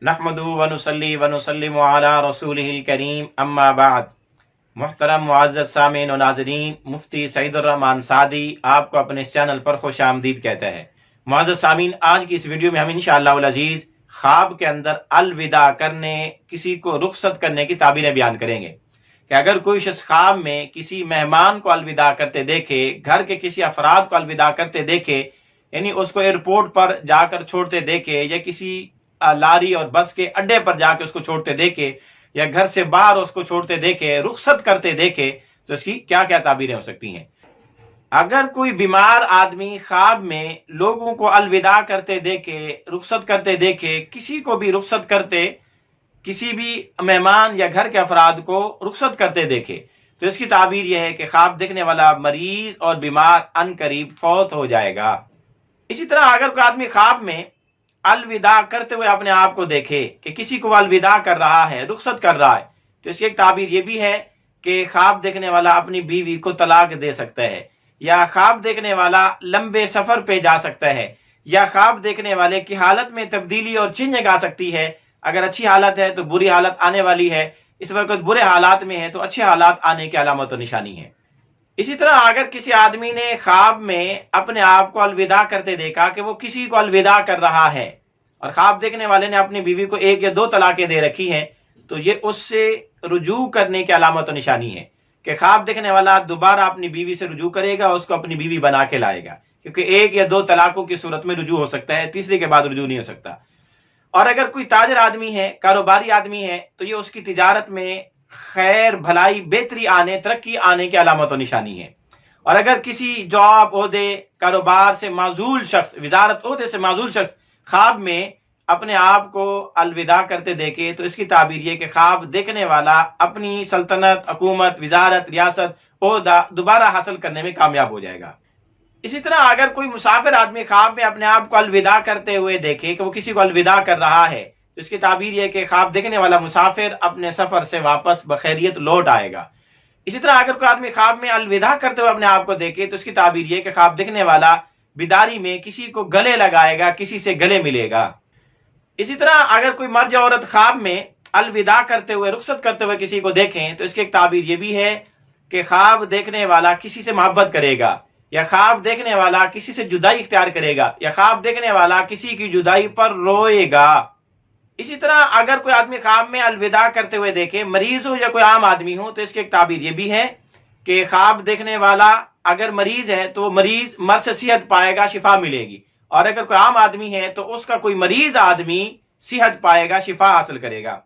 نحمدہ ونصلی ونسلم علی رسولہ الکریم اما بعد۔ محترم معزز سامعین و ناظرین، مفتی سعید الرحمان سعدی آپ کو اپنے اس چینل پر خوش آمدید کہتا ہے۔ معزز سامعین، آج کی اس ویڈیو میں ہم انشاءاللہ العزیز خواب کے اندر الوداع کرنے، کسی کو رخصت کرنے کی تعبیریں بیان کریں گے کہ اگر کوئی شخص خواب میں کسی مہمان کو الوداع کرتے دیکھے، گھر کے کسی افراد کو الوداع کرتے دیکھے، یعنی اس کو ایئرپورٹ پر جا کر چھوڑتے دیکھے، یا کسی لاری اور بس کے اڈے پر جا کے اس کو چھوڑتے دیکھے، یا گھر سے باہر اس کو چھوڑتے دیکھے، رخصت کرتے دیکھے، تو اس کی کیا کیا تعبیریں ہو سکتی ہیں۔ اگر کوئی بیمار آدمی خواب میں لوگوں کو الوداع کرتے دیکھے، رخصت کرتے دیکھے، کسی کو بھی رخصت کرتے، کسی بھی مہمان یا گھر کے افراد کو رخصت کرتے دیکھے، تو اس کی تعبیر یہ ہے کہ خواب دیکھنے والا مریض اور بیمار ان قریب فوت ہو جائے گا۔ اسی طرح اگر کوئی آدمی خواب میں الوداع کرتے ہوئے اپنے آپ کو دیکھے کہ کسی کو الوداع کر رہا ہے، رخصت کر رہا ہے، تو اس کی ایک تعبیر یہ بھی ہے کہ خواب دیکھنے والا اپنی بیوی کو طلاق دے سکتا ہے، یا خواب دیکھنے والا لمبے سفر پہ جا سکتا ہے، یا خواب دیکھنے والے کی حالت میں تبدیلی اور چینج آ سکتی ہے۔ اگر اچھی حالت ہے تو بری حالت آنے والی ہے، اس وقت برے حالات میں ہے تو اچھے حالات آنے کی علامت و نشانی ہے۔ اسی طرح اگر کسی آدمی نے خواب میں اپنے آپ کو الوداع کرتے دیکھا کہ وہ کسی کو الوداع کر رہا ہے، اور خواب دیکھنے والے نے اپنی بیوی کو 1 یا 2 طلاقیں دے رکھی ہیں، تو یہ اس سے رجوع کرنے کی علامت و نشانی ہے کہ خواب دیکھنے والا دوبارہ اپنی بیوی سے رجوع کرے گا، اس کو اپنی بیوی بنا کے لائے گا، کیونکہ 1 یا 2 طلاقوں کی صورت میں رجوع ہو سکتا ہے، تیسری کے بعد رجوع نہیں ہو سکتا۔ اور اگر کوئی تاجر آدمی ہے، کاروباری آدمی ہے، تو یہ اس کی تجارت میں خیر، بھلائی، بہتری آنے، ترقی آنے کی علامت و نشانی ہے۔ اور اگر کسی جاب، عہدے، کاروبار سے معزول شخص، وزارت عہدے سے معزول شخص خواب میں اپنے آپ کو الوداع کرتے دیکھے، تو اس کی تعبیر یہ کہ خواب دیکھنے والا اپنی سلطنت، حکومت، وزارت، ریاست، عہدہ دوبارہ حاصل کرنے میں کامیاب ہو جائے گا۔ اسی طرح اگر کوئی مسافر آدمی خواب میں اپنے آپ کو الوداع کرتے ہوئے دیکھے کہ وہ کسی کو الوداع کر رہا ہے، تو اس کی تعبیر یہ کہ خواب دیکھنے والا مسافر اپنے سفر سے واپس بخیریت لوٹ آئے گا۔ اسی طرح اگر کوئی آدمی خواب میں الوداع کرتے ہوئے اپنے آپ کو دیکھے، تو اس کی تعبیر یہ کہ خواب دیکھنے والا بیداری میں کسی کو گلے لگائے گا، کسی سے گلے ملے گا۔ اسی طرح اگر کوئی مرد یا عورت خواب میں الوداع کرتے ہوئے، رخصت کرتے ہوئے کسی کو دیکھیں، تو اس کی ایک تعبیر یہ بھی ہے کہ خواب دیکھنے والا کسی سے محبت کرے گا، یا خواب دیکھنے والا کسی سے جدائی اختیار کرے گا، یا خواب دیکھنے والا کسی کی جدائی پر روئے گا۔ اسی طرح اگر کوئی آدمی خواب میں الوداع کرتے ہوئے دیکھے، مریض ہو یا کوئی عام آدمی ہو، تو اس کی ایک تعبیر یہ بھی ہے کہ خواب دیکھنے والا اگر مریض ہے تو مریض مرض سے صحت پائے گا، شفا ملے گی، اور اگر کوئی عام آدمی ہے تو اس کا کوئی مریض آدمی صحت پائے گا، شفا حاصل کرے گا۔